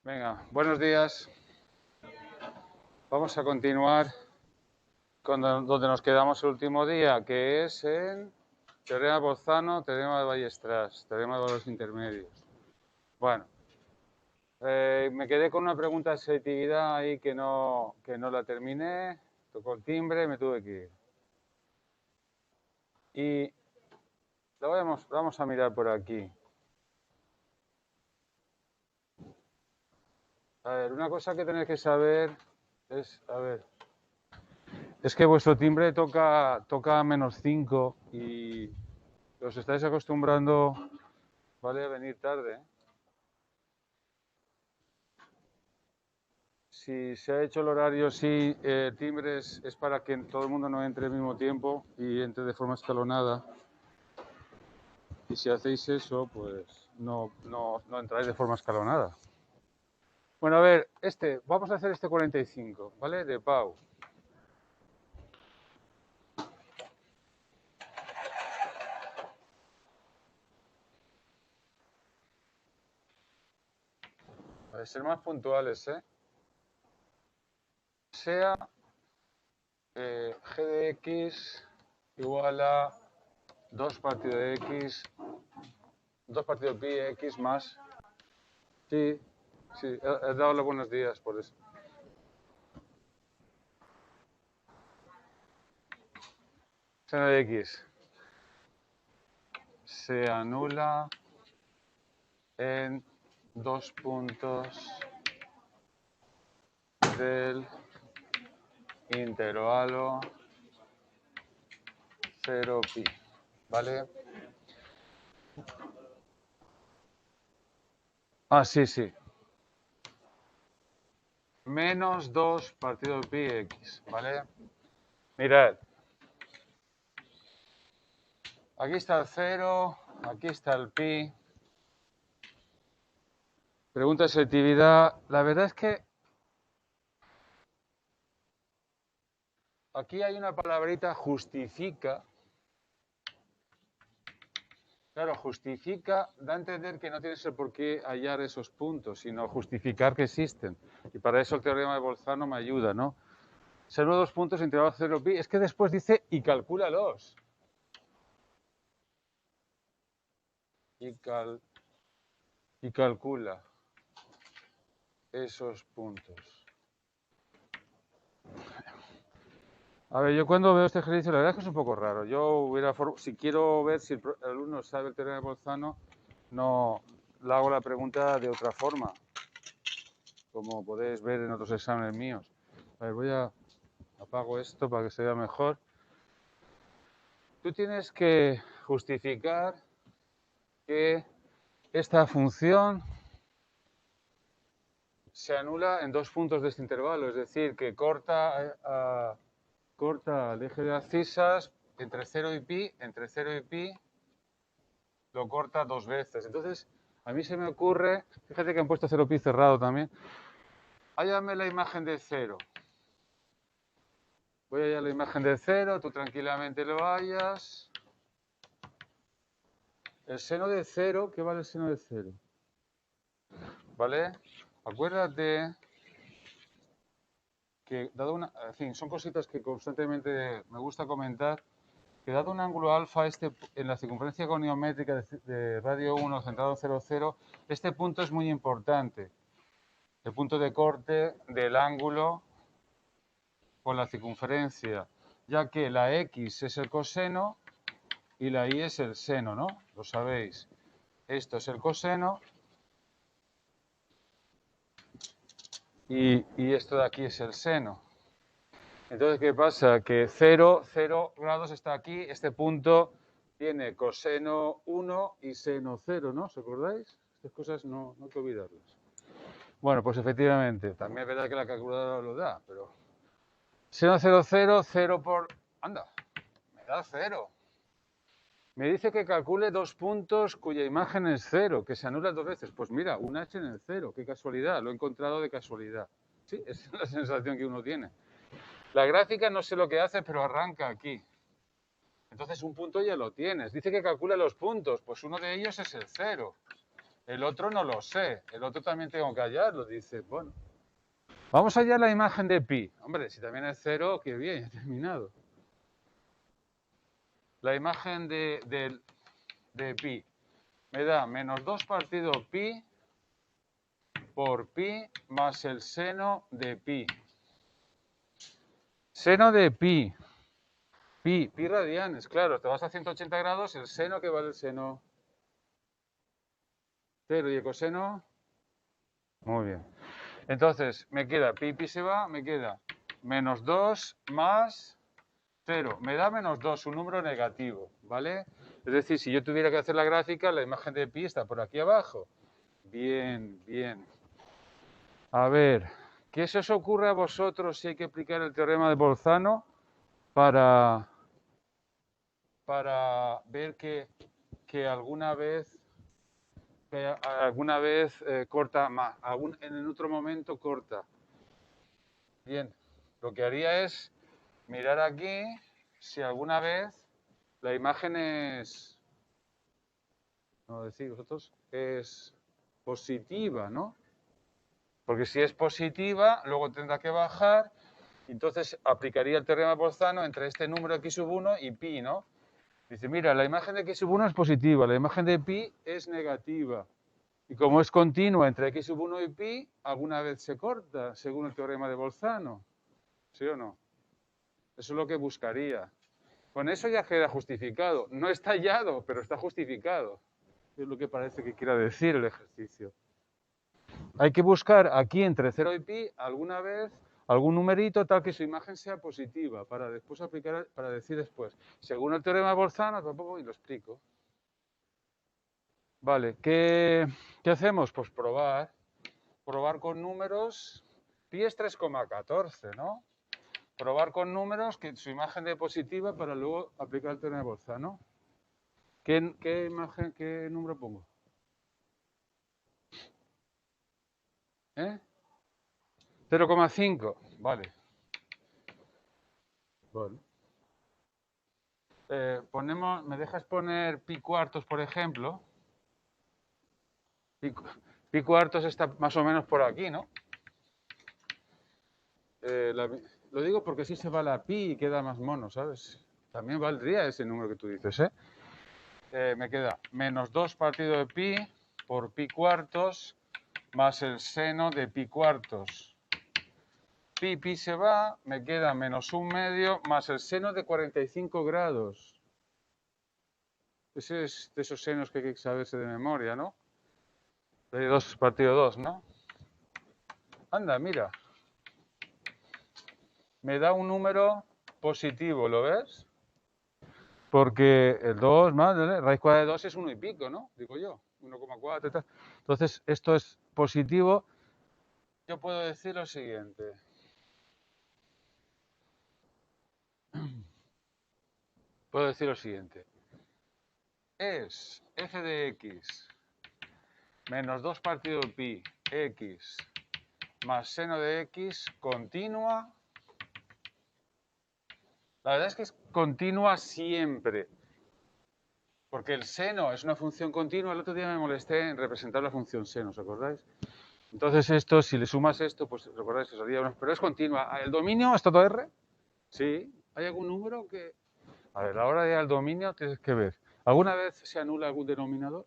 Venga, buenos días. Vamos a continuar con donde nos quedamos el último día, que es en teorema de Bolzano, teorema de Weierstrass, teorema de valores intermedios. Bueno, me quedé con una pregunta de selectividad ahí que no la terminé, tocó el timbre y me tuve que ir. Y vamos a mirar por aquí. A ver, una cosa que tenéis que saber es, es que vuestro timbre toca -5 y os estáis acostumbrando, ¿vale? A venir tarde. Si se ha hecho el horario, sí, timbres es para que todo el mundo no entre al mismo tiempo y entre de forma escalonada. Y si hacéis eso, pues no entráis de forma escalonada. Bueno, a ver, vamos a hacer este 45, ¿vale? De Pau. A ver, ser más puntuales, ¿eh? Sea g de x igual a 2 partido de x, 2 partido pi x más. Sí, he dado los buenos días por eso. Seno de x se anula en 2 puntos del intervalo 0 pi, ¿vale? Ah, sí. Menos 2 partido pi x, ¿vale? Mirad. Aquí está el 0, aquí está el pi. Pregunta de selectividad. La verdad es que aquí hay una palabrita, justifica. Claro, justifica da a entender que no tienes el por qué hallar esos puntos, sino justificar que existen. Y para eso el teorema de Bolzano me ayuda, ¿no? Ser uno de los puntos intervalo 0 pi. Es que después dice y calcúlalos. Y calcula esos puntos. A ver, yo cuando veo este ejercicio, la verdad es que es un poco raro. Si quiero ver si el alumno sabe el teorema de Bolzano, no le hago la pregunta de otra forma, como podéis ver en otros exámenes míos. A ver, apago esto para que se vea mejor. Tú tienes que justificar que esta función se anula en 2 puntos de este intervalo, es decir, que corta el eje de abscisas entre 0 y pi, lo corta 2 veces. Entonces, a mí se me ocurre, fíjate que han puesto 0 pi cerrado también, hállame la imagen de 0. Voy a hallar la imagen de 0, tú tranquilamente lo hallas. El seno de 0, ¿qué vale el seno de 0? ¿Vale? Acuérdate que en fin, son cositas que constantemente me gusta comentar, que dado un ángulo alfa en la circunferencia goniométrica de radio 1 centrado en 0, 0, este punto es muy importante. El punto de corte del ángulo con la circunferencia, ya que la x es el coseno y la y es el seno, ¿no? Lo sabéis. Esto es el coseno y esto de aquí es el seno. Entonces, ¿qué pasa? Que 0 grados está aquí, este punto tiene coseno 1 y seno 0, ¿no? ¿Os acordáis? Estas cosas no hay que olvidarlas. Bueno, pues efectivamente, también es verdad que la calculadora lo da, pero seno 0, 0 por... ¡Anda! Me da 0. Me dice que calcule 2 puntos cuya imagen es 0, que se anula 2 veces. Pues mira, un h en el 0, qué casualidad, lo he encontrado de casualidad. Sí, esa es la sensación que uno tiene. La gráfica no sé lo que hace, pero arranca aquí. Entonces un punto ya lo tienes. Dice que calcule los puntos, pues uno de ellos es el 0. El otro no lo sé. El otro también tengo que hallarlo. Dice, bueno. Vamos a hallar la imagen de pi. Hombre, si también es 0, qué bien, he terminado. La imagen de pi me da menos 2 partido pi por pi más el seno de pi. Seno de pi. Pi radianes, claro. Te vas a 180 grados, el seno, ¿qué vale el seno? 0 y el coseno. Muy bien. Entonces, me queda pi se va, me queda menos 2 más 0. Me da menos 2, un número negativo, ¿vale? Es decir, si yo tuviera que hacer la gráfica, la imagen de pi está por aquí abajo. Bien, bien. A ver, ¿qué se os ocurre a vosotros si hay que aplicar el teorema de Bolzano para ver que alguna vez corta más, en el otro momento corta? Bien, lo que haría es mirar aquí si alguna vez la imagen es, no decís vosotros, es positiva, ¿no? Porque si es positiva, luego tendrá que bajar, y entonces aplicaría el teorema de Bolzano entre este número x sub 1 y pi, ¿no? Dice, mira, la imagen de x sub 1 es positiva, la imagen de pi es negativa. Y como es continua entre x sub 1 y pi, alguna vez se corta, según el teorema de Bolzano. ¿Sí o no? Eso es lo que buscaría. Con eso ya queda justificado. No está hallado, pero está justificado. Es lo que parece que quiera decir el ejercicio. Hay que buscar aquí entre 0 y pi alguna vez algún numerito tal que su imagen sea positiva para después aplicar, para decir después. Según el teorema de Bolzano, tampoco, y lo explico. Vale, ¿qué hacemos? Pues probar. Probar con números. Pi es 3,14, ¿no? Probar con números que su imagen de positiva para luego aplicar el teorema de Bolzano. ¿Qué número pongo? ¿Eh? 0,5. Vale. Vale. ¿Me dejas poner pi cuartos, por ejemplo? Pi cuartos está más o menos por aquí, ¿no? Lo digo porque así se va la pi y queda más mono, ¿sabes? También valdría ese número que tú dices, ¿eh? Me queda menos 2 partido de pi por pi cuartos más el seno de pi cuartos. Pi se va, me queda menos 1/2 más el seno de 45 grados. Ese es de esos senos que hay que saberse de memoria, ¿no? De 2 partido 2, ¿no? Anda, mira. Me da un número positivo, ¿lo ves? Porque el 2 más, raíz cuadrada de 2 es 1 y pico, ¿no? Digo yo, 1,4 y tal. Entonces, esto es positivo. Yo puedo decir lo siguiente. Puedo decir lo siguiente. Es f de x menos 2 partido pi x más seno de x continua. La verdad es que es continua siempre. Porque el seno es una función continua. El otro día me molesté en representar la función seno, ¿os acordáis? Entonces esto, si le sumas esto, pues recordáis que sería pero es continua. ¿El dominio es todo R? Sí. ¿Hay algún número que...? A ver, a la hora de ir al dominio tienes que ver. ¿Alguna vez se anula algún denominador?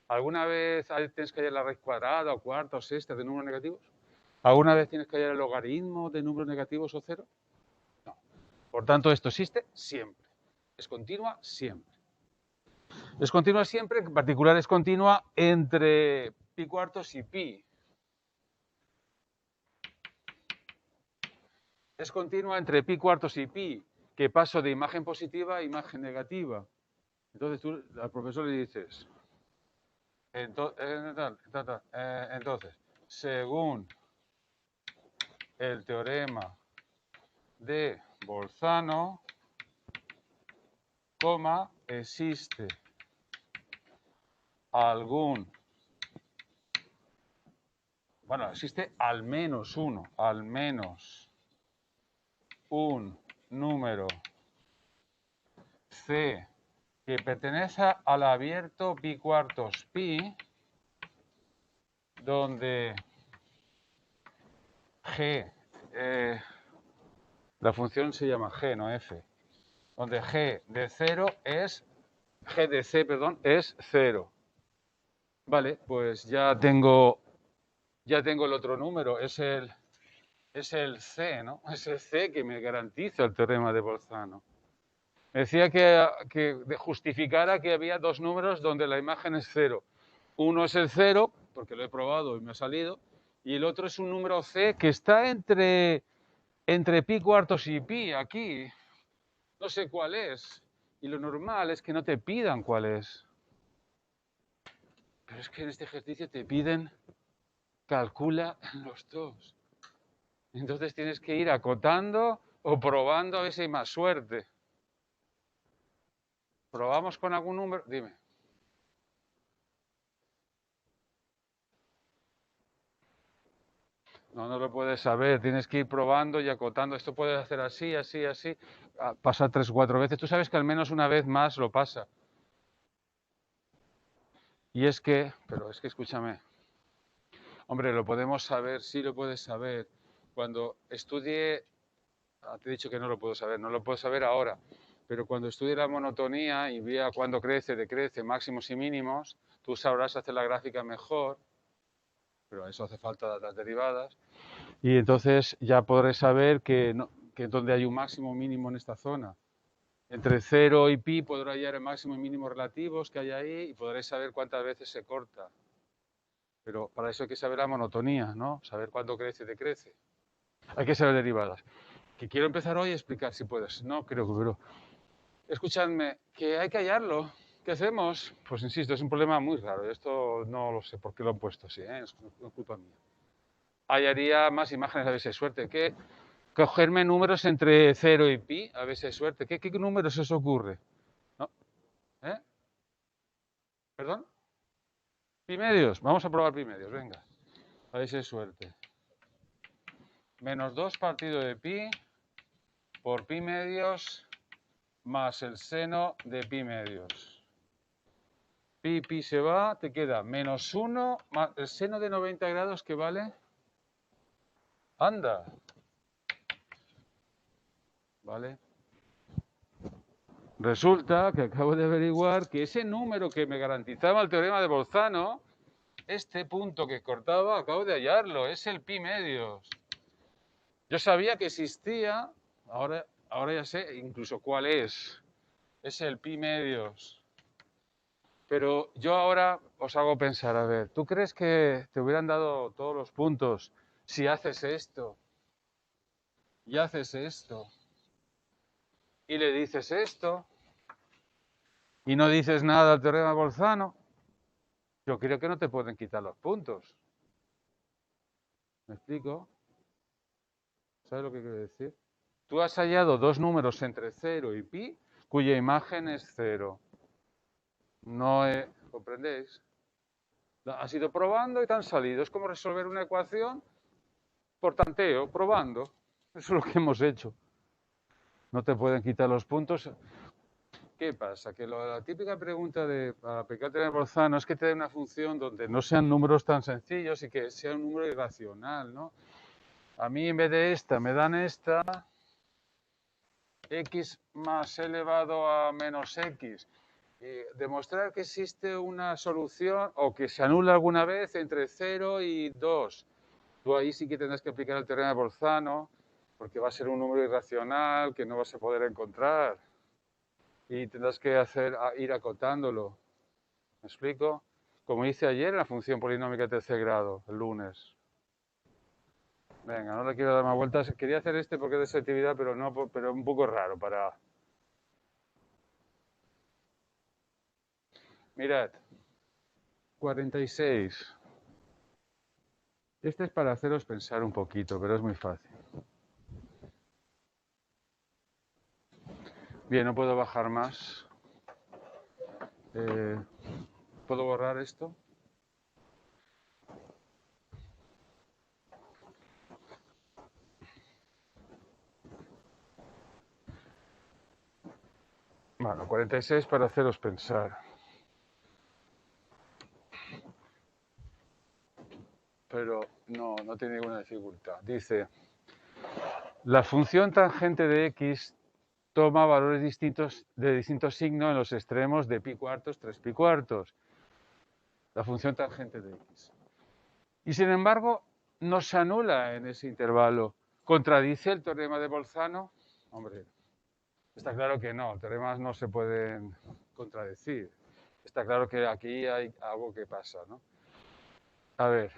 ¿Alguna vez tienes que hallar la raíz cuadrada o cuarta o sexta de números negativos? ¿Alguna vez tienes que hallar el logaritmo de números negativos o cero? No. Por tanto, esto existe siempre. Es continua siempre. Es continua siempre, en particular es continua entre pi cuartos y pi. Es continua entre pi cuartos y pi, que paso de imagen positiva a imagen negativa. Entonces tú al profesor le dices, entonces, según el teorema de Bolzano, existe existe al menos un número C que pertenece al abierto pi cuartos pi donde G, la función se llama G, no F, donde G de C, perdón, es 0. Vale, pues ya tengo el otro número, es el C, ¿no? Es el C que me garantiza el teorema de Bolzano. Me decía que justificara que había dos números donde la imagen es 0. Uno es el 0, porque lo he probado y me ha salido, y el otro es un número C que está entre pi cuartos y pi, aquí. No sé cuál es. Y lo normal es que no te pidan cuál es. Pero es que en este ejercicio te piden calcula los dos. Entonces tienes que ir acotando o probando a ver si hay más suerte. ¿Probamos con algún número? Dime. No lo puedes saber, tienes que ir probando y acotando. Esto puedes hacer así, así, así. Pasa 3 o 4 veces. Tú sabes que al menos una vez más lo pasa. Y es que, pero es que escúchame. Hombre, lo podemos saber, sí lo puedes saber. Cuando estudie, te he dicho que no lo puedo saber ahora. Pero cuando estudie la monotonía y vea cuándo crece, decrece, máximos y mínimos, tú sabrás hacer la gráfica mejor, pero a eso hace falta las derivadas. Y entonces ya podré saber que donde hay un máximo mínimo en esta zona. Entre 0 y pi podré hallar el máximo y mínimo relativos que hay ahí y podré saber cuántas veces se corta. Pero para eso hay que saber la monotonía, ¿no? Saber cuándo crece y decrece. Hay que saber derivadas. Que quiero empezar hoy a explicar si puedes. No creo que, pero escuchadme, que hay que hallarlo. ¿Qué hacemos? Pues insisto, es un problema muy raro. Esto no lo sé por qué lo han puesto así, ¿eh? Es culpa mía. Hallaría más imágenes a ver si hay suerte. ¿Qué? Cogerme números entre 0 y pi, a ver si hay suerte. ¿Qué números os ocurre? ¿No? ¿Eh? ¿Perdón? Pi medios. Vamos a probar pi medios, venga. A ver si hay suerte. Menos 2 partido de pi por pi medios más el seno de pi medios. Pi se va, te queda menos 1 más el seno de 90 grados, ¿qué vale? Anda. ¿Vale? Resulta que acabo de averiguar que ese número que me garantizaba el teorema de Bolzano, este punto que cortaba, acabo de hallarlo, es el pi medios. Yo sabía que existía, ahora ya sé incluso cuál es. Es el pi medios. Pero yo ahora os hago pensar, a ver, ¿tú crees que te hubieran dado todos los puntos si haces esto y haces esto y le dices esto y no dices nada al teorema de Bolzano? Yo creo que no te pueden quitar los puntos. ¿Me explico? ¿Sabes lo que quiero decir? Tú has hallado dos números entre 0 y pi cuya imagen es 0. No ¿comprendéis? Has ido probando y te han salido. Es como resolver una ecuación por tanteo, probando. Eso es lo que hemos hecho. No te pueden quitar los puntos. ¿Qué pasa? Que la típica pregunta para aplicar teorema de Bolzano es que te dé una función donde no sean números tan sencillos y que sea un número irracional, ¿no? A mí en vez de esta me dan esta, x más elevado a menos x. Demostrar que existe una solución o que se anula alguna vez entre 0 y 2. Tú ahí sí que tendrás que aplicar el teorema de Bolzano, porque va a ser un número irracional que no vas a poder encontrar. Y tendrás que ir acotándolo. ¿Me explico? Como hice ayer en la función polinómica de tercer grado, el lunes. Venga, no le quiero dar más vueltas. Quería hacer este porque es de selectividad, pero no, pero un poco raro para... Mirad, 46. Este es para haceros pensar un poquito, pero es muy fácil. Bien, no puedo bajar más. ¿Puedo borrar esto? Bueno, 46 para haceros pensar. pero no tiene ninguna dificultad. Dice, la función tangente de x toma valores distintos de distinto signo en los extremos de pi cuartos, 3 pi cuartos. La función tangente de x. Y sin embargo, no se anula en ese intervalo. ¿Contradice el teorema de Bolzano? Hombre, está claro que no, teoremas no se pueden contradecir. Está claro que aquí hay algo que pasa, ¿no? A ver,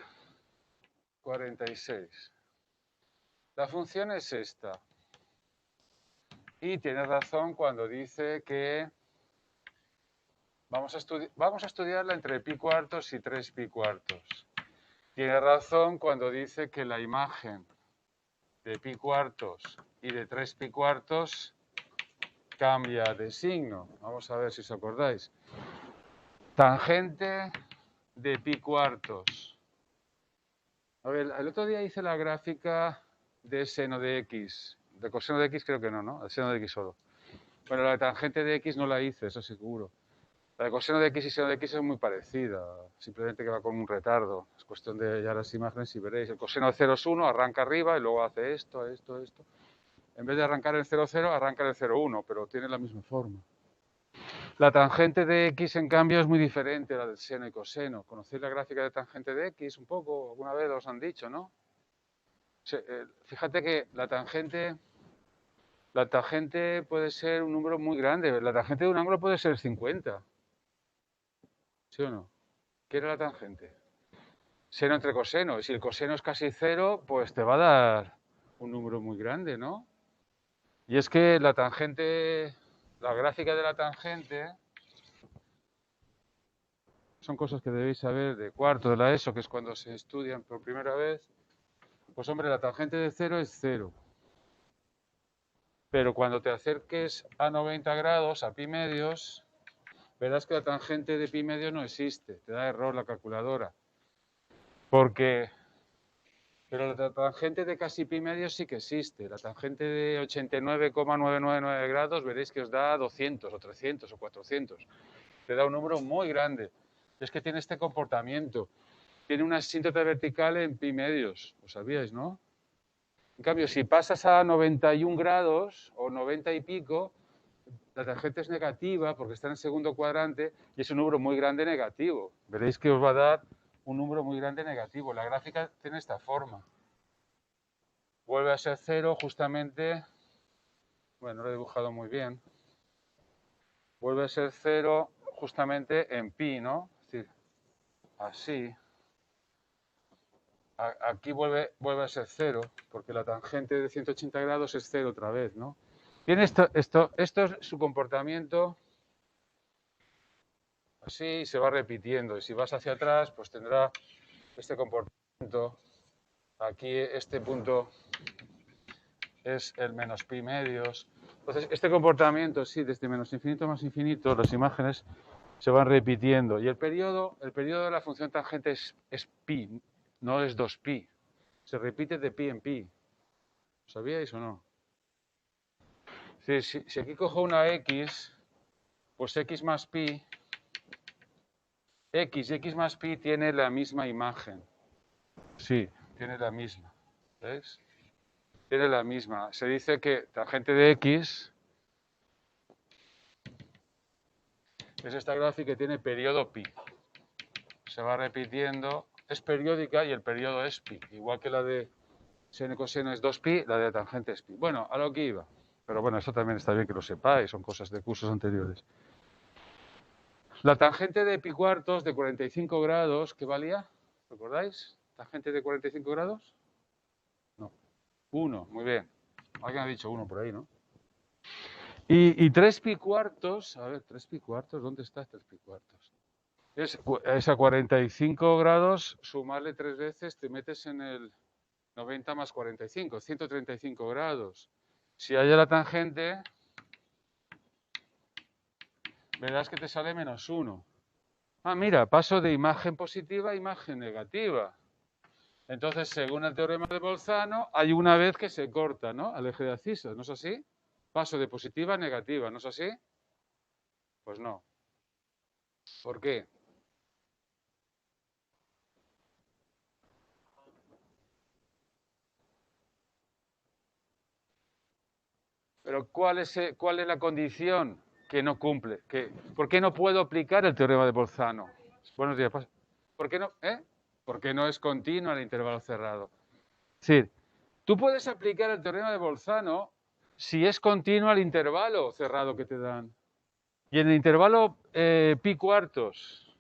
46. La función es esta. Y tiene razón cuando dice que vamos a estudiarla entre pi cuartos y 3 pi cuartos. Tiene razón cuando dice que la imagen de pi cuartos y de 3 pi cuartos cambia de signo. Vamos a ver si os acordáis. Tangente de pi cuartos. A ver, el otro día hice la gráfica de seno de x. De coseno de x creo que no, ¿no? El seno de x solo. Bueno, la de tangente de x no la hice, eso seguro. La de coseno de x y seno de x es muy parecida, simplemente que va con un retardo. Es cuestión de ya las imágenes y veréis. El coseno de 0 es 1, arranca arriba y luego hace esto. En vez de arrancar en 0, 0, arranca en 0, 1, pero tiene la misma forma. La tangente de x, en cambio, es muy diferente a la del seno y coseno. ¿Conocéis la gráfica de tangente de x un poco? Alguna vez os han dicho, ¿no? Fíjate que la tangente puede ser un número muy grande. La tangente de un ángulo puede ser 50. ¿Sí o no? ¿Qué era la tangente? Seno entre coseno. Y si el coseno es casi 0, pues te va a dar un número muy grande, ¿no? Y es que la tangente, la gráfica de la tangente, son cosas que debéis saber de cuarto de la ESO, que es cuando se estudian por primera vez. Pues hombre, la tangente de 0 es 0. Pero cuando te acerques a 90 grados, a pi medios, verás que la tangente de pi medios no existe. Te da error la calculadora. Pero la tangente de casi pi medios sí que existe. La tangente de 89,999 grados veréis que os da 200 o 300 o 400. Te da un número muy grande. Es que tiene este comportamiento. Tiene una asíntota vertical en pi medios. Lo sabíais, ¿no? En cambio, si pasas a 91 grados o 90 y pico, la tangente es negativa porque está en el segundo cuadrante y es un número muy grande negativo. Veréis que os va a dar un número muy grande negativo. La gráfica tiene esta forma. Vuelve a ser 0 justamente, bueno, no lo he dibujado muy bien. Vuelve a ser 0 justamente en pi, ¿no? Es decir, así. Aquí vuelve a ser 0, porque la tangente de 180 grados es 0 otra vez, ¿no? Bien, esto es su comportamiento. Así se va repitiendo. Y si vas hacia atrás, pues tendrá este comportamiento. Aquí este punto es el menos pi medios. Entonces, este comportamiento, sí, desde menos infinito a más infinito, las imágenes se van repitiendo. Y el periodo de la función tangente es pi, no es 2pi. Se repite de pi en pi. ¿Sabíais o no? Si aquí cojo una x, pues x más pi, x y x más pi tiene la misma imagen. Sí, tiene la misma. ¿Ves? Tiene la misma. Se dice que tangente de x es esta gráfica que tiene periodo pi. Se va repitiendo, es periódica y el periodo es pi. Igual que la de seno y coseno es 2pi, la de tangente es pi. Bueno, a lo que iba. Pero bueno, eso también está bien que lo sepáis, son cosas de cursos anteriores. La tangente de pi cuartos de 45 grados, ¿qué valía? ¿Recordáis? ¿Tangente de 45 grados? No. 1, muy bien. Alguien ha dicho 1 por ahí, ¿no? Y 3 pi cuartos, a ver, 3 pi cuartos, ¿dónde está 3 pi cuartos? Es a 45 grados, sumarle 3 veces, te metes en el 90 más 45, 135 grados. Si hay la tangente, verás que te sale menos 1. Ah, mira, paso de imagen positiva a imagen negativa. Entonces, según el teorema de Bolzano, hay una vez que se corta, ¿no? Al eje de abscisas, ¿no es así? Paso de positiva a negativa, ¿no es así? Pues no. ¿Por qué? Pero ¿cuál es la condición que no cumple? ¿Por qué no puedo aplicar el teorema de Bolzano? Buenos días. ¿Por qué no? Porque no es continuo el intervalo cerrado. Es decir, tú puedes aplicar el teorema de Bolzano si es continuo el intervalo cerrado que te dan. Y en el intervalo pi cuartos,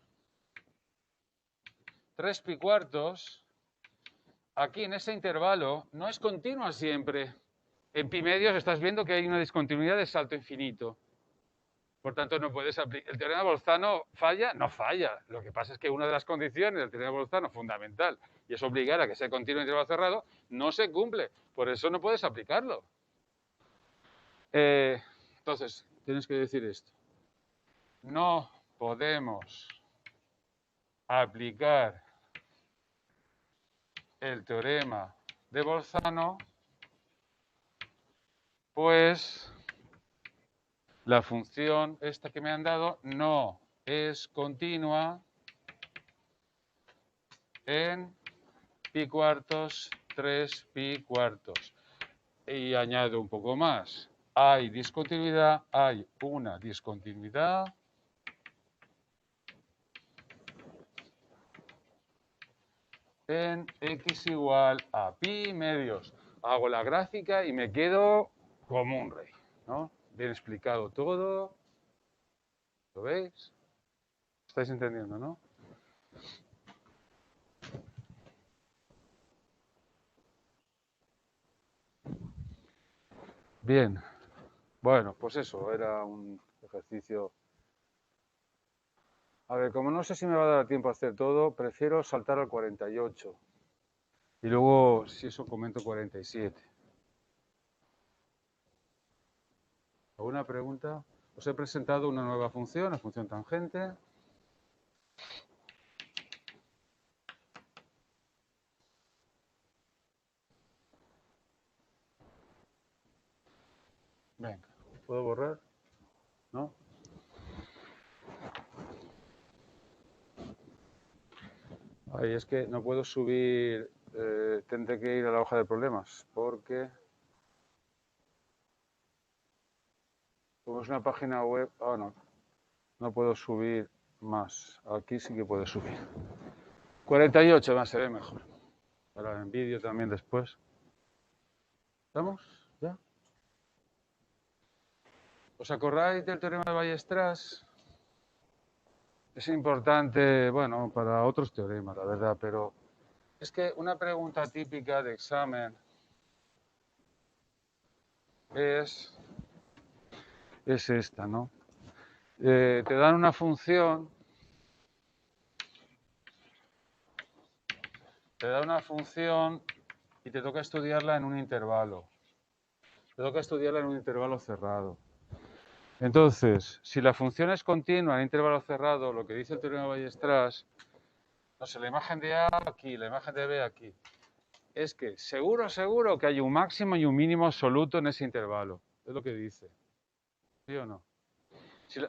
3 pi cuartos, aquí en ese intervalo no es continua siempre. En pi medios estás viendo que hay una discontinuidad de salto infinito. Por tanto, no puedes aplicar. ¿El teorema de Bolzano falla? No falla. Lo que pasa es que una de las condiciones del teorema de Bolzano, fundamental, y es obligar a que sea continuo el intervalo cerrado, no se cumple. Por eso no puedes aplicarlo. Entonces, tienes que decir esto. No podemos aplicar el teorema de Bolzano, pues la función esta que me han dado no es continua en pi cuartos, 3 pi cuartos. Y añado un poco más. Hay discontinuidad, hay una discontinuidad en x igual a pi medios. Hago la gráfica y me quedo como un rey, ¿no? Bien explicado todo. ¿Lo veis? ¿Estáis entendiendo, no? Bien. Bueno, pues eso, era un ejercicio. A ver, como no sé si me va a dar tiempo a hacer todo, prefiero saltar al 48. Y luego, si eso, comento 47. ¿Alguna pregunta? Os he presentado una nueva función, la función tangente. Venga, ¿puedo borrar? ¿No? Ay, es que no puedo subir, tendré que ir a la hoja de problemas, porque como es una página web, no puedo subir más. Aquí sí que puedo subir. 48 más, se ve mejor. Para en vídeo también después. ¿Estamos? ¿Ya? ¿Os acordáis del teorema de Weierstrass? Es importante, bueno, para otros teoremas, la verdad, pero es que una pregunta típica de examen es esta, ¿no? Te dan una función, y te toca estudiarla en un intervalo. Te toca estudiarla en un intervalo cerrado. Entonces, si la función es continua en intervalo cerrado, lo que dice el teorema de Weierstrass, no sé, la imagen de A aquí, la imagen de B aquí, es que seguro que hay un máximo y un mínimo absoluto en ese intervalo. Es lo que dice. ¿Sí o no? Si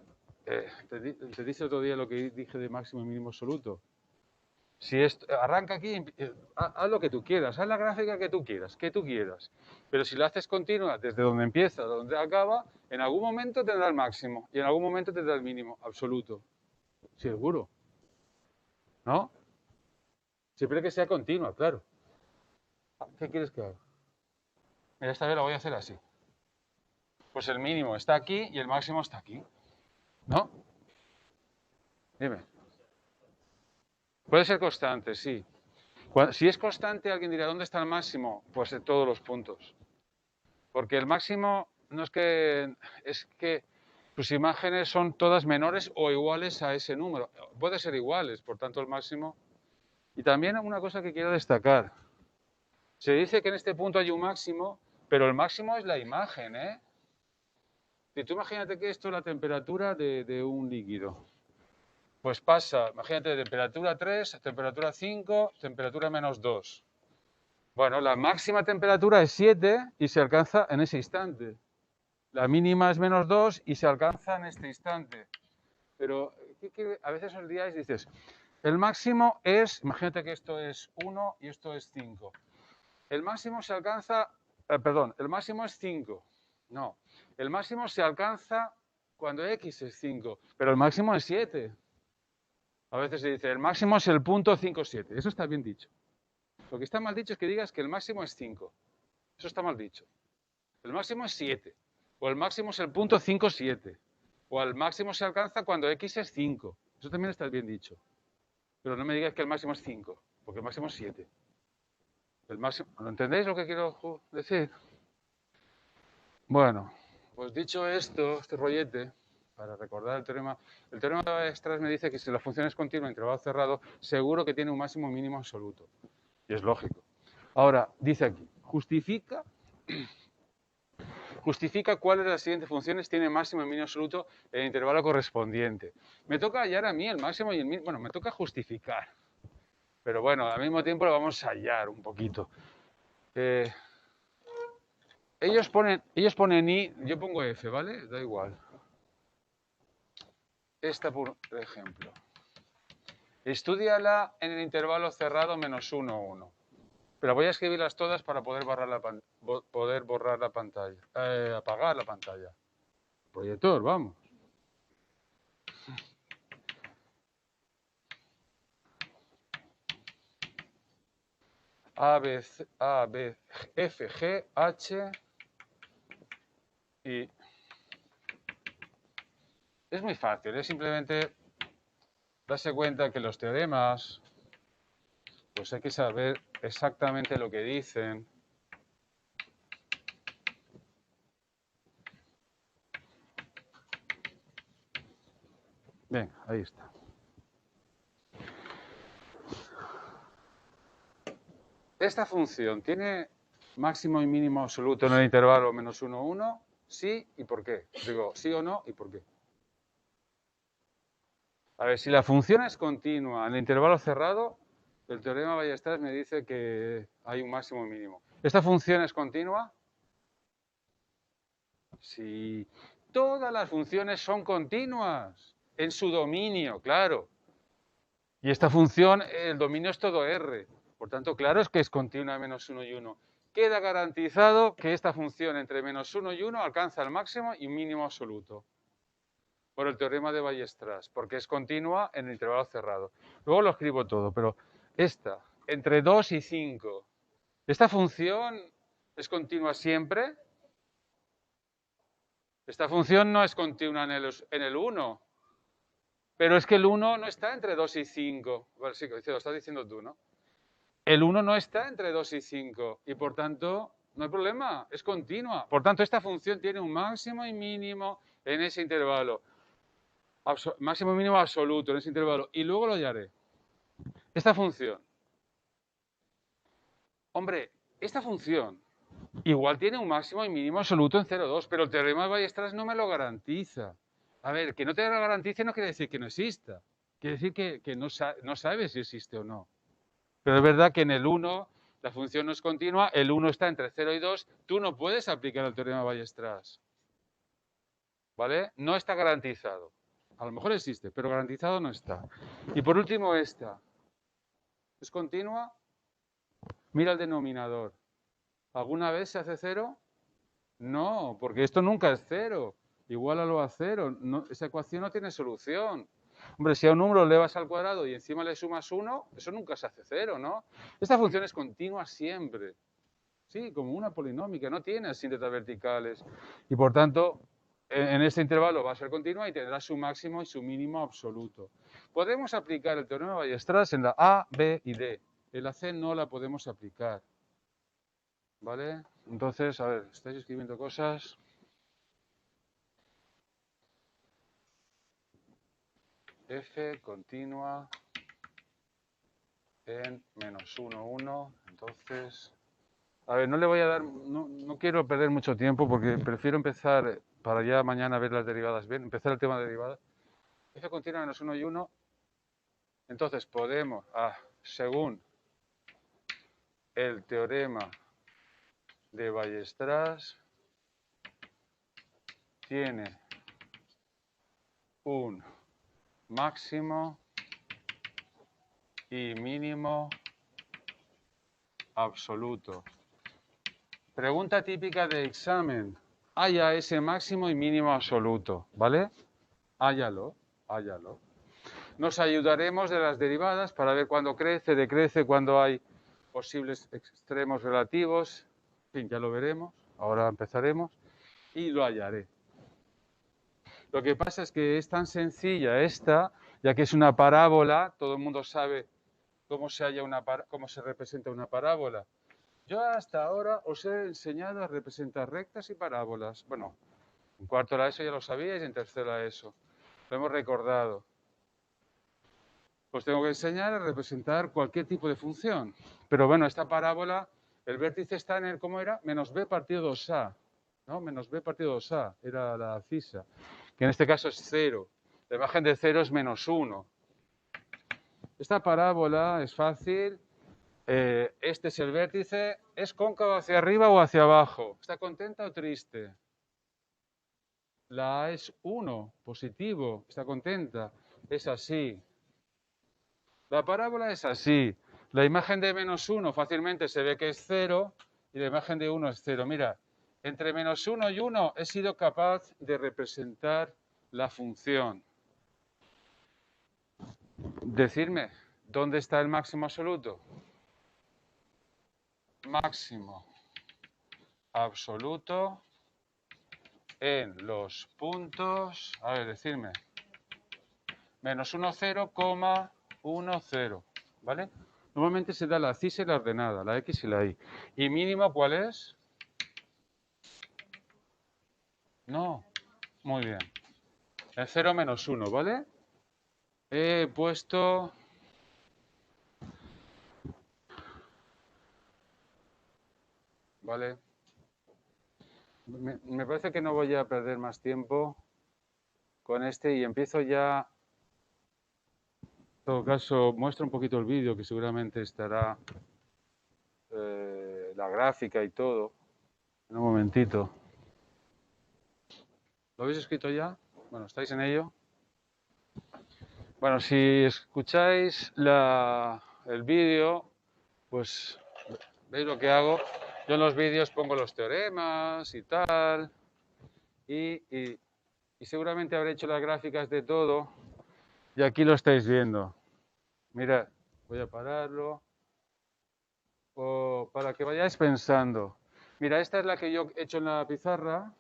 te dice otro día lo que dije de máximo y mínimo absoluto. Si arranca aquí, haz lo que tú quieras, haz la gráfica que tú quieras. Pero si la haces continua desde donde empieza a donde acaba, en algún momento tendrá el máximo y en algún momento tendrá el mínimo absoluto. Seguro. ¿No? Siempre que sea continua, claro. ¿Qué quieres que haga? Mira, esta vez la voy a hacer así. Pues el mínimo está aquí y el máximo está aquí. ¿No? Dime. Puede ser constante, sí. Si es constante, alguien dirá, ¿dónde está el máximo? Pues en todos los puntos. Porque el máximo no es que tus imágenes son todas menores o iguales a ese número. Puede ser iguales, por tanto el máximo. Y también una cosa que quiero destacar. Se dice que en este punto hay un máximo, pero el máximo es la imagen, ¿eh? Si tú imagínate que esto es la temperatura de un líquido. Pues pasa, imagínate, temperatura 3, temperatura 5, temperatura -2. Bueno, la máxima temperatura es 7 y se alcanza en ese instante. La mínima es -2 y se alcanza en este instante. Pero a veces os liáis y dices, el máximo es, imagínate que esto es 1 y esto es 5. El máximo se alcanza, el máximo es 5, No. El máximo se alcanza cuando x es 5, pero el máximo es 7. A veces se dice, el máximo es el punto 5,7. Eso está bien dicho. Lo que está mal dicho es que digas que el máximo es 5. Eso está mal dicho. El máximo es 7. O el máximo es el punto 5,7. O el máximo se alcanza cuando x es 5. Eso también está bien dicho. Pero no me digas que el máximo es 5, porque el máximo es 7. El máximo, ¿lo entendéis lo que quiero decir? Bueno, pues dicho esto, este rollete, para recordar el teorema de Weierstrass me dice que si la función es continua en intervalo cerrado, seguro que tiene un máximo mínimo absoluto. Y es lógico. Ahora, dice aquí, justifica cuáles de las siguientes funciones tiene máximo y mínimo absoluto en el intervalo correspondiente. Me toca hallar a mí el máximo y el mínimo. Bueno, me toca justificar. Pero bueno, al mismo tiempo lo vamos a hallar un poquito. Ellos ponen I, yo pongo F, ¿vale? Da igual. Esta, por ejemplo. Estúdiala en el intervalo cerrado -1, 1. Pero voy a escribirlas todas para poder borrar la pantalla. Apagar la pantalla. Proyector, vamos. A, B, F, G, H y... Es muy fácil, es simplemente darse cuenta que los teoremas, pues hay que saber exactamente lo que dicen. Bien, ahí está. Esta función tiene máximo y mínimo absoluto en el intervalo -1, 1, sí y por qué. Digo, sí o no y por qué. A ver, si la función es continua en el intervalo cerrado, el teorema de Weierstrass me dice que hay un máximo y mínimo. ¿Esta función es continua? Sí. Todas las funciones son continuas en su dominio, claro. Y esta función, el dominio es todo R. Por tanto, claro es que es continua en -1 y 1. Queda garantizado que esta función entre -1 y 1 alcanza el máximo y mínimo absoluto. Por el teorema de Weierstrass, porque es continua en el intervalo cerrado. Luego lo escribo todo, pero esta, entre 2 y 5, ¿esta función es continua siempre? Esta función no es continua en el 1, pero es que el 1 no está entre 2 y 5. Bueno, sí, lo estás diciendo tú, ¿no? El 1 no está entre 2 y 5 y por tanto no hay problema, es continua. Por tanto, esta función tiene un máximo y mínimo en ese intervalo. Máximo y mínimo absoluto en ese intervalo. Y luego lo hallaré. Esta función. Hombre, esta función igual tiene un máximo y mínimo absoluto en 0,2, pero el teorema de Weierstrass no me lo garantiza. A ver, que no te lo garantice no quiere decir que no exista. Quiere decir que no sabes si existe o no. Pero es verdad que en el 1 la función no es continua, el 1 está entre 0 y 2, tú no puedes aplicar el teorema de Weierstrass. ¿Vale? No está garantizado. A lo mejor existe, pero garantizado no está. Y por último esta. ¿Es continua? Mira el denominador. ¿Alguna vez se hace 0? No, porque esto nunca es 0. Igualalo a 0. No, esa ecuación no tiene solución. Hombre, si a un número le vas al cuadrado y encima le sumas 1, eso nunca se hace 0, ¿no? Esta función es continua siempre. Sí, como una polinómica, no tiene asíntotas verticales. Y por tanto, en este intervalo va a ser continua y tendrá su máximo y su mínimo absoluto. Podemos aplicar el teorema de Weierstrass en la A, B y D. En la C no la podemos aplicar. ¿Vale? Entonces, a ver, ¿estáis escribiendo cosas? F continua en -1, 1. Entonces, a ver, no le voy a dar, no quiero perder mucho tiempo porque prefiero empezar para ya mañana ver las derivadas bien, empezar el tema de derivadas. F continua -1 y 1. Entonces podemos, según el teorema de Weierstrass, tiene un máximo y mínimo absoluto. Pregunta típica de examen. haya ese máximo y mínimo absoluto, ¿vale? Hállalo, hállalo. Nos ayudaremos de las derivadas para ver cuándo crece, decrece, cuándo hay posibles extremos relativos. En fin, ya lo veremos. Ahora empezaremos y lo hallaré. Lo que pasa es que es tan sencilla esta, ya que es una parábola, todo el mundo sabe cómo se representa una parábola. Yo hasta ahora os he enseñado a representar rectas y parábolas. Bueno, en cuarto de la ESO ya lo sabíais y en tercero de la ESO. Lo hemos recordado. Pues tengo que enseñar a representar cualquier tipo de función. Pero bueno, esta parábola, el vértice está en el, ¿cómo era? Menos b partido 2a. ¿No? Menos b partido 2a, era la abscisa. Que en este caso es 0. La imagen de 0 es menos 1. Esta parábola es fácil. Este es el vértice. ¿Es cóncavo hacia arriba o hacia abajo? ¿Está contenta o triste? La A es 1, positivo. ¿Está contenta? Es así. La parábola es así. La imagen de menos 1 fácilmente se ve que es 0 y la imagen de 1 es 0. Mira, entre menos 1 y 1 he sido capaz de representar la función. Decirme, ¿dónde está el máximo absoluto? Máximo absoluto en los puntos, a ver, decirme, menos 1, 0, 1, 0, ¿vale? Normalmente se da la abscisa y la ordenada, la X y la Y. ¿Y mínimo cuál es? No, muy bien. El 0 menos 1, ¿vale? He puesto... ¿Vale? Me parece que no voy a perder más tiempo con este y empiezo ya. En todo caso, muestro un poquito el vídeo que seguramente estará la gráfica y todo. En un momentito. ¿Lo habéis escrito ya? Bueno, ¿estáis en ello? Bueno, si escucháis el vídeo, pues veis lo que hago. Yo en los vídeos pongo los teoremas y tal. Y seguramente habré hecho las gráficas de todo. Y aquí lo estáis viendo. Mirad, voy a pararlo. Para que vayáis pensando. Mira, esta es la que yo he hecho en la pizarra.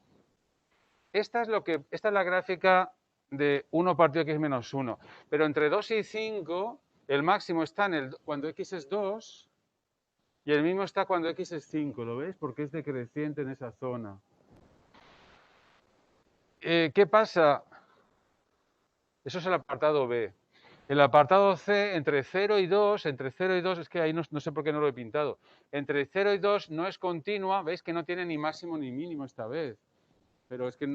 Esta es la gráfica de 1 partido x menos 1. Pero entre 2 y 5, el máximo está cuando x es 2 y el mínimo está cuando x es 5. ¿Lo veis? Porque es decreciente en esa zona. ¿Qué pasa? Eso es el apartado B. El apartado C, entre 0 y 2, es que ahí no sé por qué no lo he pintado. Entre 0 y 2 no es continua, veis que no tiene ni máximo ni mínimo esta vez. Pero es que,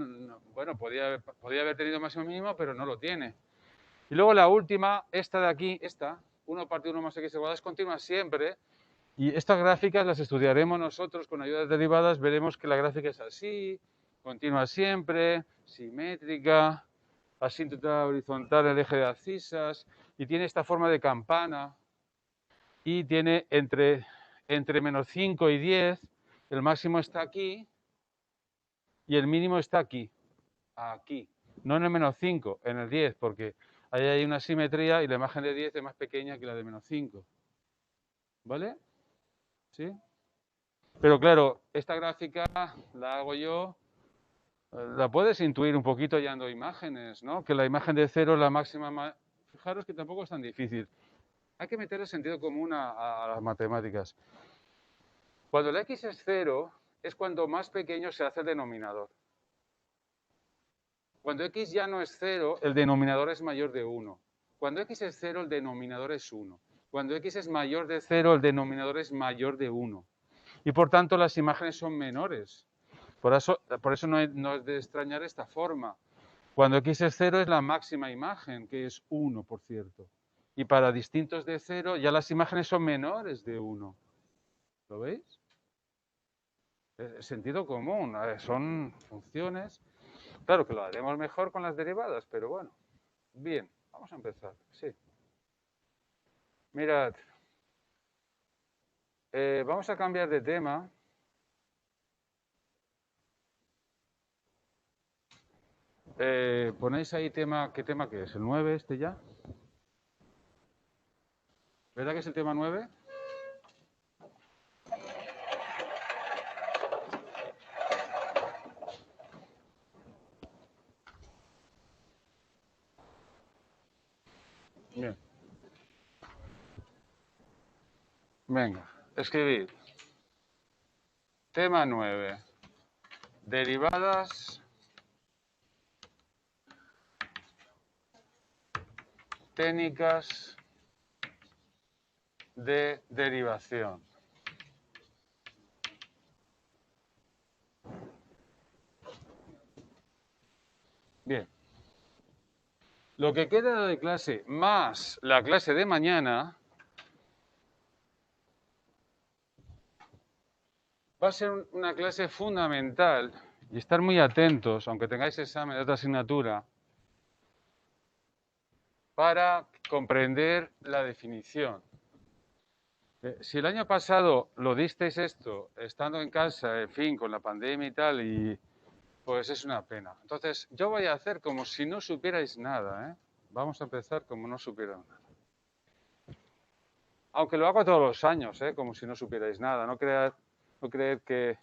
bueno, podía haber tenido máximo y mínimo, pero no lo tiene. Y luego la última, esta de aquí, 1 partido 1 más x igual es continua siempre. Y estas gráficas las estudiaremos nosotros con ayudas derivadas, veremos que la gráfica es así, continua siempre, simétrica, asíntota horizontal el eje de abscisas, y tiene esta forma de campana, y tiene entre menos 5 y 10, el máximo está aquí, y el mínimo está aquí, no en el menos 5, en el 10, porque ahí hay una simetría y la imagen de 10 es más pequeña que la de menos 5. ¿Vale? ¿Sí? Pero claro, esta gráfica la hago yo, la puedes intuir un poquito hallando imágenes, ¿no? Que la imagen de 0 es la máxima. Fijaros que tampoco es tan difícil. Hay que meter el sentido común a las matemáticas. Cuando la x es 0, es cuando más pequeño se hace el denominador. Cuando x ya no es 0, el denominador es mayor de 1. Cuando x es 0, el denominador es 1. Cuando x es mayor de 0, el denominador es mayor de 1. Y por tanto las imágenes son menores. Por eso no es de extrañar esta forma. Cuando x es 0 es la máxima imagen, que es 1, por cierto. Y para distintos de 0 ya las imágenes son menores de 1. ¿Lo veis? Es sentido común, son funciones. Claro que lo haremos mejor con las derivadas, pero bueno. Bien, vamos a empezar. Sí. Mirad, vamos a cambiar de tema. ponéis ahí tema, ¿qué tema que es? ¿El 9 este ya? ¿Verdad que es el tema 9? Bien. Venga, escribid. Tema 9. Derivadas técnicas de derivación. Bien. Lo que queda de clase más la clase de mañana va a ser una clase fundamental y estar muy atentos, aunque tengáis examen de otra asignatura, para comprender la definición. Si el año pasado lo disteis esto, estando en casa, en fin, con la pandemia y tal, y pues es una pena. Entonces, yo voy a hacer como si no supierais nada, ¿eh? Vamos a empezar como no supierais nada. Aunque lo hago todos los años, ¿eh? Como si no supierais nada. No creed que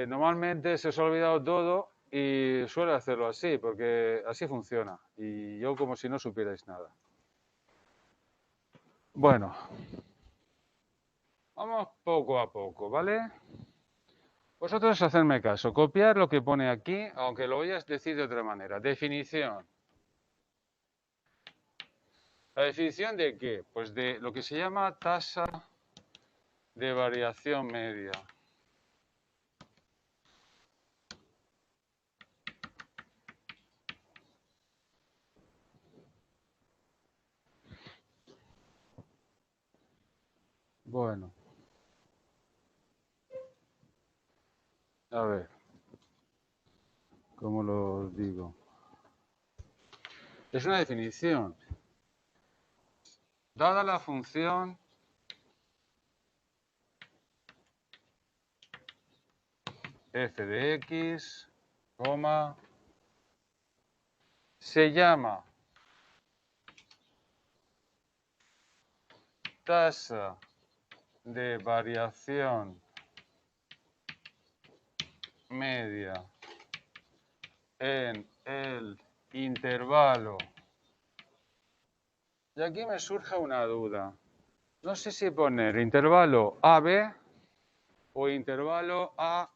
normalmente se os ha olvidado todo y suelo hacerlo así, porque así funciona. Y yo como si no supierais nada. Bueno, vamos poco a poco, ¿vale? Vosotros hacedme caso, copiar lo que pone aquí, aunque lo voy a decir de otra manera. Definición. ¿La definición de qué? Pues de lo que se llama tasa de variación media. Bueno, a ver, ¿cómo lo digo? Es una definición. Dada la función f de x, coma, se llama tasa de variación media en el intervalo. Y aquí me surge una duda. No sé si poner intervalo AB o intervalo A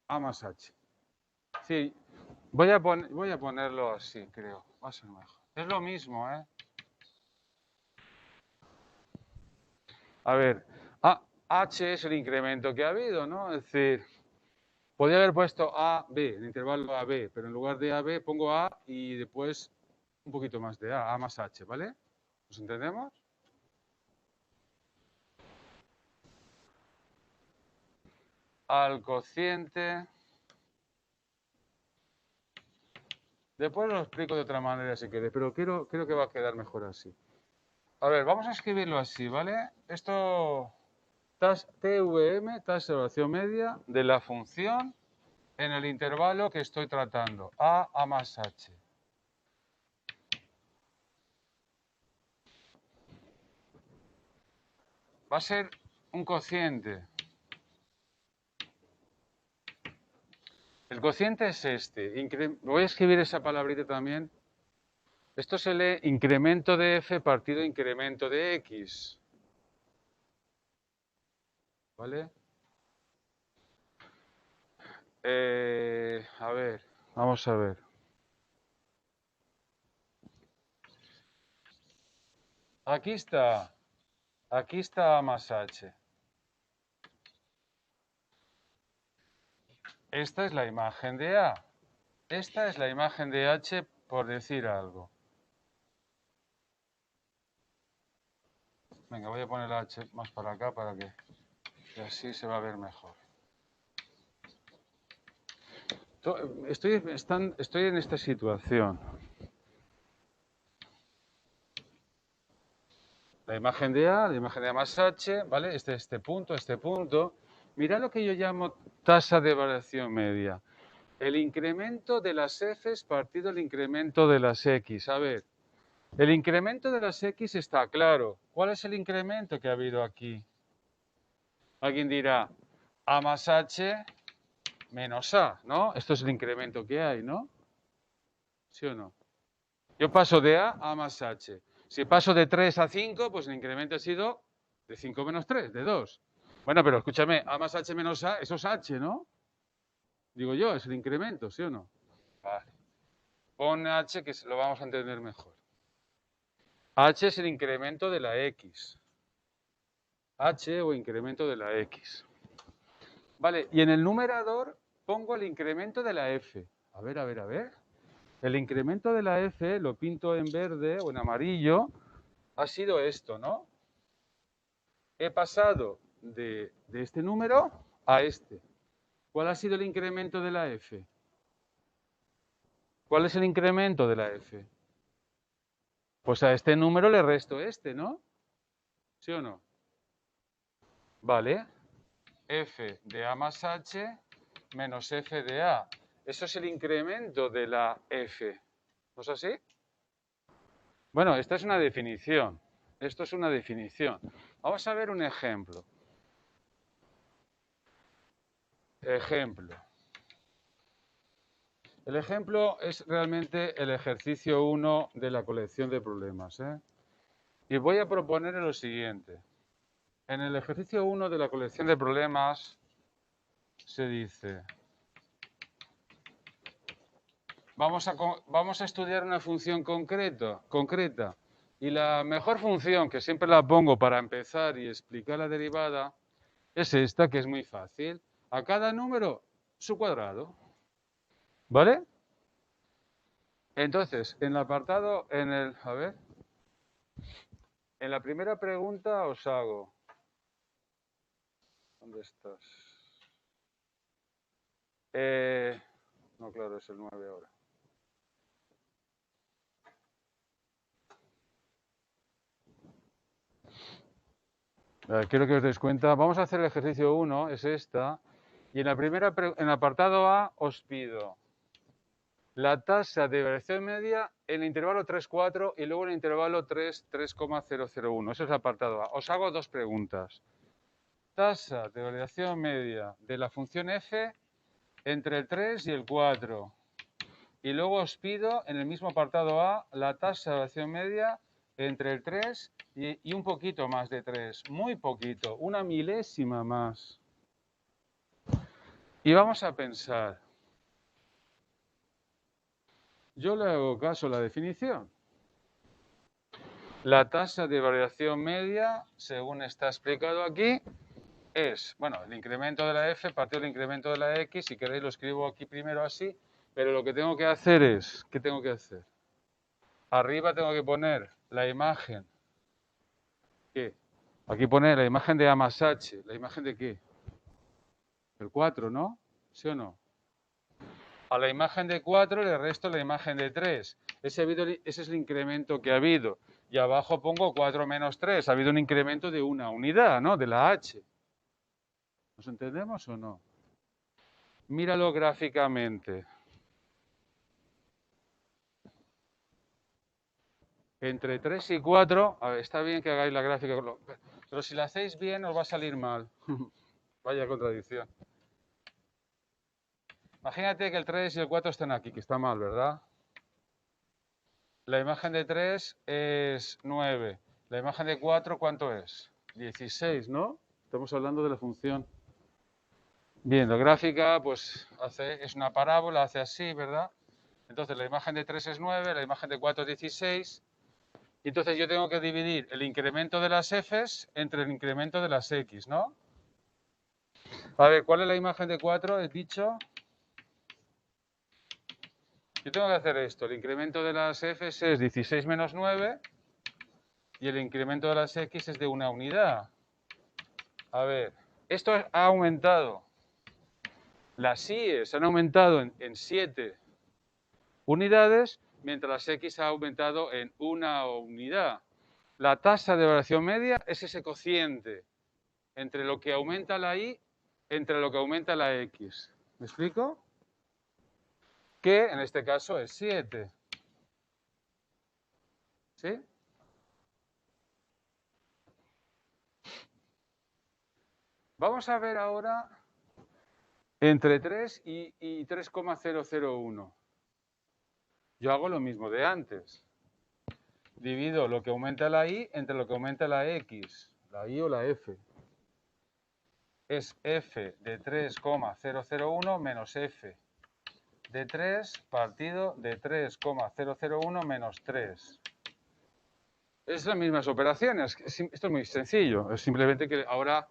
más H. Sí, voy a ponerlo así, creo. Va a ser mejor. Es lo mismo, ¿eh? A ver, H es el incremento que ha habido, ¿no? Es decir, podría haber puesto A, B, el intervalo A, B, pero en lugar de A, B pongo A y después un poquito más de A más H, ¿vale? ¿Nos entendemos? Al cociente. Después lo explico de otra manera si queréis, pero creo que va a quedar mejor así. A ver, vamos a escribirlo así, ¿vale? Esto, TVM, tasa de variación media de la función en el intervalo que estoy tratando, A más H. Va a ser un cociente. El cociente es este. Voy a escribir esa palabrita también. Esto se lee incremento de f partido incremento de x. ¿Vale? A ver, vamos a ver. Aquí está A más H. Esta es la imagen de A. Esta es la imagen de H, por decir algo. Venga, voy a poner la H más para acá para que así se va a ver mejor. Estoy en esta situación. La imagen de A, la imagen de A más H, ¿vale? Este punto. Mirad lo que yo llamo tasa de variación media. El incremento de las f's partido el incremento de las x. A ver, el incremento de las x está claro. ¿Cuál es el incremento que ha habido aquí? Alguien dirá, a más h menos a, ¿no? Esto es el incremento que hay, ¿no? ¿Sí o no? Yo paso de a más h. Si paso de 3 a 5, pues el incremento ha sido de 5 menos 3, de 2. Bueno, pero escúchame, a más h menos a, eso es h, ¿no? Digo yo, es el incremento, ¿sí o no? Vale. Pon h que lo vamos a entender mejor. H es el incremento de la x. H o incremento de la x. Vale, y en el numerador pongo el incremento de la f. A ver, a ver, a ver. El incremento de la f, lo pinto en verde o en amarillo, ha sido esto, ¿no? He pasado de este número a este. ¿Cuál ha sido el incremento de la f? ¿Cuál es el incremento de la f? Pues a este número le resto este, ¿no? ¿Sí o no? Vale. F de a más h menos f de a. Eso es el incremento de la f. ¿No es así? Bueno, esta es una definición. Esto es una definición. Vamos a ver un ejemplo. Ejemplo. El ejemplo es realmente el ejercicio 1 de la colección de problemas, ¿eh? Y voy a proponer lo siguiente. En el ejercicio 1 de la colección de problemas se dice, vamos a estudiar una función concreta. Y la mejor función, que siempre la pongo para empezar y explicar la derivada, es esta, que es muy fácil. A cada número, su cuadrado. ¿Vale? Entonces, en el apartado, a ver, en la primera pregunta os hago. ¿Dónde estás? No, claro, es el 9 ahora. Quiero que os deis cuenta. Vamos a hacer el ejercicio 1, es esta. Y en el apartado A os pido la tasa de variación media en el intervalo 3, 4 y luego en el intervalo 3, 3,001. Eso es el apartado A. Os hago dos preguntas. Tasa de variación media de la función f entre el 3 y el 4. Y luego os pido en el mismo apartado A la tasa de variación media entre el 3 y un poquito más de 3. Muy poquito, una milésima más. Y vamos a pensar. Yo le hago caso a la definición. La tasa de variación media, según está explicado aquí, es, bueno, el incremento de la f partido del incremento de la x. Si queréis lo escribo aquí primero así, pero lo que tengo que hacer es, ¿qué tengo que hacer? Arriba tengo que poner la imagen. ¿Qué? Aquí pone la imagen de A más H. ¿La imagen de qué? El 4, ¿no? ¿Sí o no? A la imagen de 4 le resto la imagen de 3. Ese es el incremento que ha habido. Y abajo pongo 4 menos 3. Ha habido un incremento de una unidad, ¿no? De la H. ¿Nos entendemos o no? Míralo gráficamente. Entre 3 y 4, a ver, está bien que hagáis la gráfica, pero si la hacéis bien os va a salir mal. Vaya contradicción. Imagínate que el 3 y el 4 están aquí, que está mal, ¿verdad? La imagen de 3 es 9. La imagen de 4, ¿cuánto es? 16, ¿no? Estamos hablando de la función. Bien, la gráfica, pues, es una parábola, hace así, ¿verdad? Entonces, la imagen de 3 es 9, la imagen de 4 es 16. Y entonces yo tengo que dividir el incremento de las f's entre el incremento de las x, ¿no? A ver, ¿cuál es la imagen de 4? He dicho. Yo tengo que hacer esto. El incremento de las f's es 16 menos 9 y el incremento de las x es de una unidad. A ver, esto ha aumentado. Las y's han aumentado en 7 unidades, mientras las x ha aumentado en una unidad. La tasa de variación media es ese cociente entre lo que aumenta la y entre lo que aumenta la x. ¿Me explico? que en este caso es 7. ¿Sí? Vamos a ver ahora entre 3 y 3,001. Yo hago lo mismo de antes. Divido lo que aumenta la y entre lo que aumenta la x, la y o la f. Es f de 3,001 menos f de 3 partido de 3,001 menos 3. Es las mismas operaciones. Esto es muy sencillo. Es simplemente que ahora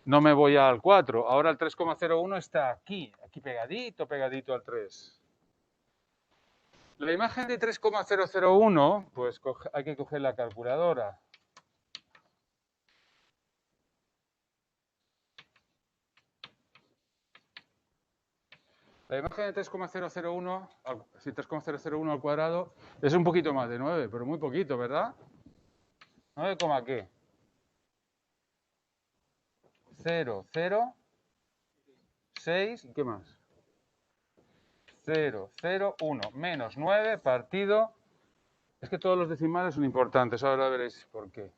no me voy al 4. Ahora el 3,01 está aquí pegadito, pegadito al 3. La imagen de 3,001, pues hay que coger la calculadora. La imagen de 3,001 al cuadrado es un poquito más de 9, pero muy poquito, ¿verdad? 9, ¿qué? 0, 0, 6, ¿y qué más? 0, 0, 1, menos 9 partido. Es que todos los decimales son importantes, ahora veréis por qué.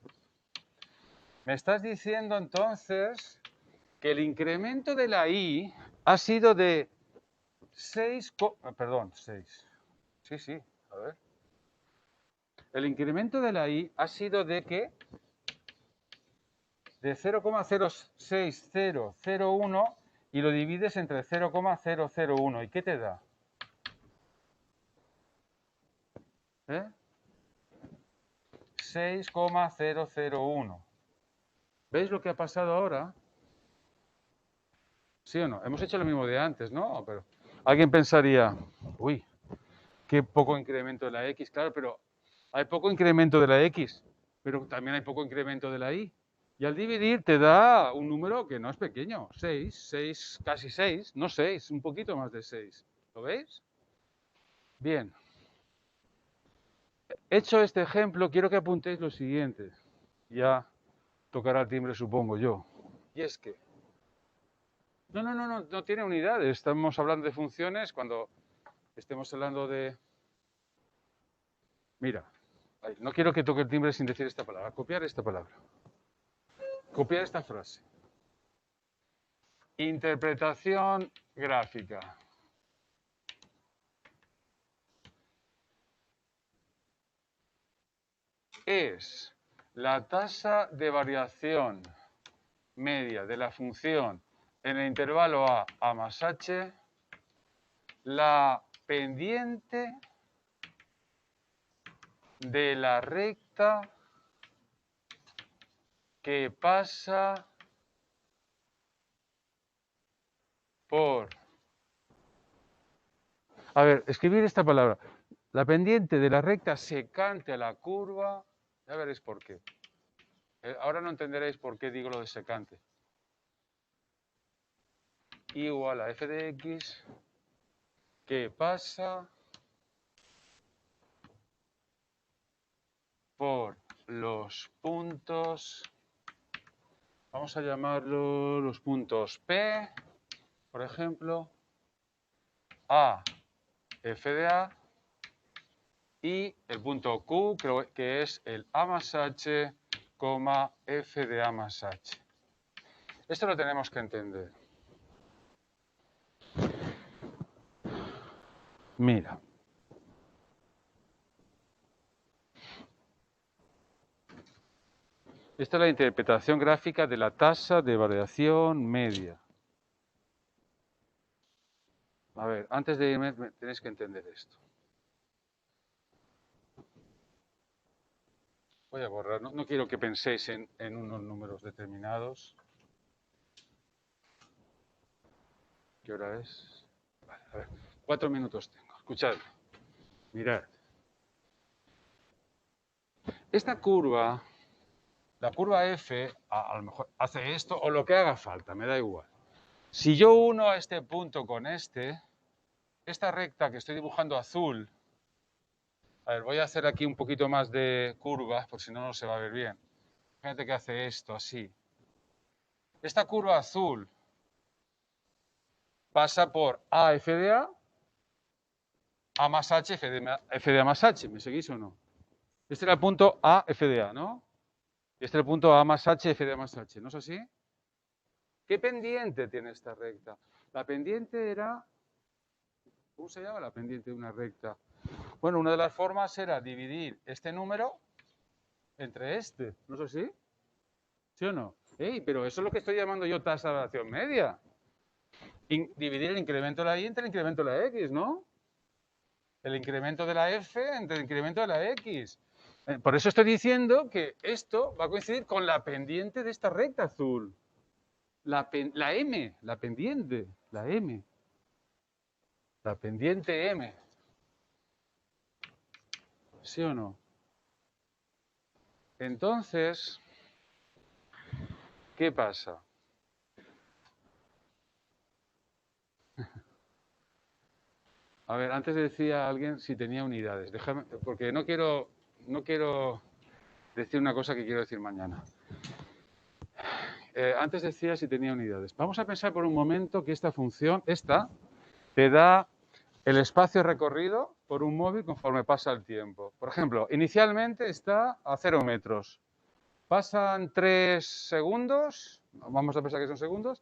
Me estás diciendo entonces que el incremento de la y ha sido de 6, perdón, 6. Sí, a ver. El incremento de la y ha sido de ¿qué? De 0,06001 y lo divides entre 0,001. ¿Y qué te da? 6,001. ¿Veis lo que ha pasado ahora? ¿Sí o no? Hemos hecho lo mismo de antes, ¿no? Pero alguien pensaría, uy, qué poco incremento de la X. Claro, pero hay poco incremento de la X, pero también hay poco incremento de la Y. Y al dividir te da un número que no es pequeño, 6, casi 6, no 6, un poquito más de 6. ¿Lo veis? Bien. Hecho este ejemplo, quiero que apuntéis lo siguiente. Ya tocará el timbre, supongo yo. Y es que no tiene unidades. Estamos hablando de funciones cuando estemos hablando de... Mira, no quiero que toque el timbre sin decir esta palabra. Copiar esta palabra. Copiar esta frase. Interpretación gráfica. Es la tasa de variación media de la función en el intervalo a más h, la pendiente de la recta que pasa por... A ver, escribir esta palabra. La pendiente de la recta secante a la curva, ya veréis por qué. Ahora no entenderéis por qué digo lo de secante. Igual a f de x que pasa por los puntos, vamos a llamarlo los puntos P, por ejemplo, A, F de A, y el punto Q, creo que es el A más H, F de A más H. Esto lo tenemos que entender. Mira. Esta es la interpretación gráfica de la tasa de variación media. A ver, antes de irme tenéis que entender esto. Voy a borrar, no quiero que penséis en unos números determinados. ¿Qué hora es? Vale, a ver, 4 minutos tengo. Escuchad, mirad. Esta curva, la curva F, a lo mejor hace esto o lo que haga falta, me da igual. Si yo uno a este punto con esta recta que estoy dibujando azul, a ver, voy a hacer aquí un poquito más de curvas, por si no, no se va a ver bien. Fíjate que hace esto así. Esta curva azul pasa por AF de A A más H, F de A más H. ¿Me seguís o no? Este era el punto A, F de A, ¿no? Este era el punto A más H, F de A más H. ¿No es así? ¿Qué pendiente tiene esta recta? La pendiente era... ¿Cómo se llama la pendiente de una recta? Bueno, una de las formas era dividir este número entre este. ¿No es así? ¿Sí o no? ¡Ey! Pero eso es lo que estoy llamando yo tasa de variación media. Dividir el incremento de la Y entre el incremento de la X, ¿no? El incremento de la F entre el incremento de la X. Por eso estoy diciendo que esto va a coincidir con la pendiente de esta recta azul. La M, la pendiente, la M. La pendiente M. ¿Sí o no? Entonces, ¿qué pasa? A ver, antes decía alguien si tenía unidades. Déjame, porque no quiero decir una cosa que quiero decir mañana. Antes decía si tenía unidades. Vamos a pensar por un momento que esta función, te da el espacio recorrido por un móvil conforme pasa el tiempo. Por ejemplo, inicialmente está a 0 metros. Pasan 3 segundos, vamos a pensar que son segundos,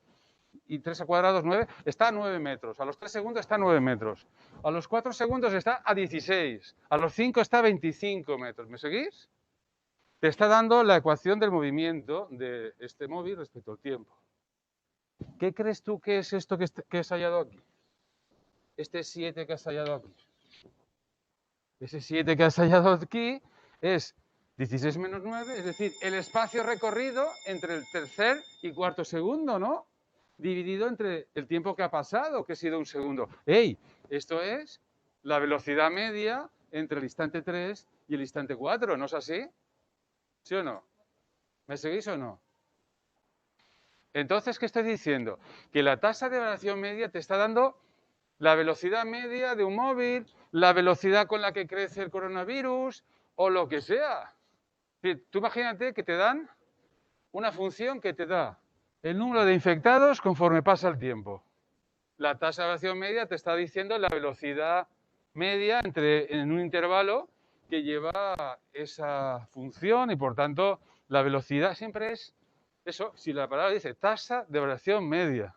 y 3 al cuadrado es 9, está a 9 metros. A los 3 segundos está a 9 metros. A los 4 segundos está a 16. A los 5 está a 25 metros. ¿Me seguís? Te está dando la ecuación del movimiento de este móvil respecto al tiempo. ¿Qué crees tú que es esto que has hallado aquí? Este 7 que has hallado aquí. Ese 7 que has hallado aquí es 16 menos 9, es decir, el espacio recorrido entre el tercer y cuarto segundo, ¿no? Dividido entre el tiempo que ha pasado, que ha sido un segundo. ¡Ey! Esto es la velocidad media entre el instante 3 y el instante 4, ¿no es así? ¿Sí o no? ¿Me seguís o no? Entonces, ¿qué estoy diciendo? Que la tasa de variación media te está dando la velocidad media de un móvil, la velocidad con la que crece el coronavirus o lo que sea. Tú imagínate que te dan una función que te da el número de infectados conforme pasa el tiempo. La tasa de variación media te está diciendo la velocidad media en un intervalo que lleva esa función y por tanto la velocidad siempre es eso, si la palabra dice tasa de variación media.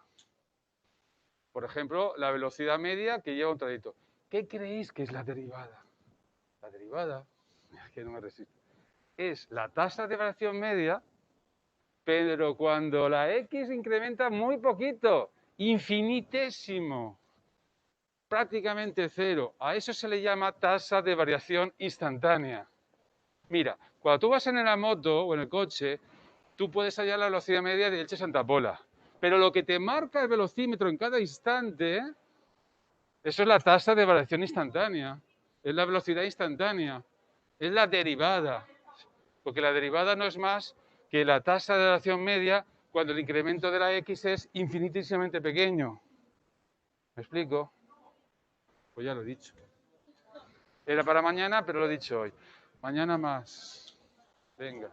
Por ejemplo, la velocidad media que lleva un trayecto. ¿Qué creéis que es la derivada? La derivada, es que no me resisto, es la tasa de variación media, pero cuando la X incrementa muy poquito, infinitésimo, prácticamente cero. A eso se le llama tasa de variación instantánea. Mira, cuando tú vas en la moto o en el coche, tú puedes hallar la velocidad media de Elche-Santa Pola. Pero lo que te marca el velocímetro en cada instante, eso es la tasa de variación instantánea. Es la velocidad instantánea. Es la derivada. Porque la derivada no es más que la tasa de variación media cuando el incremento de la X es infinitísimamente pequeño. ¿Me explico? Pues ya lo he dicho. Era para mañana, pero lo he dicho hoy. Mañana más. Venga.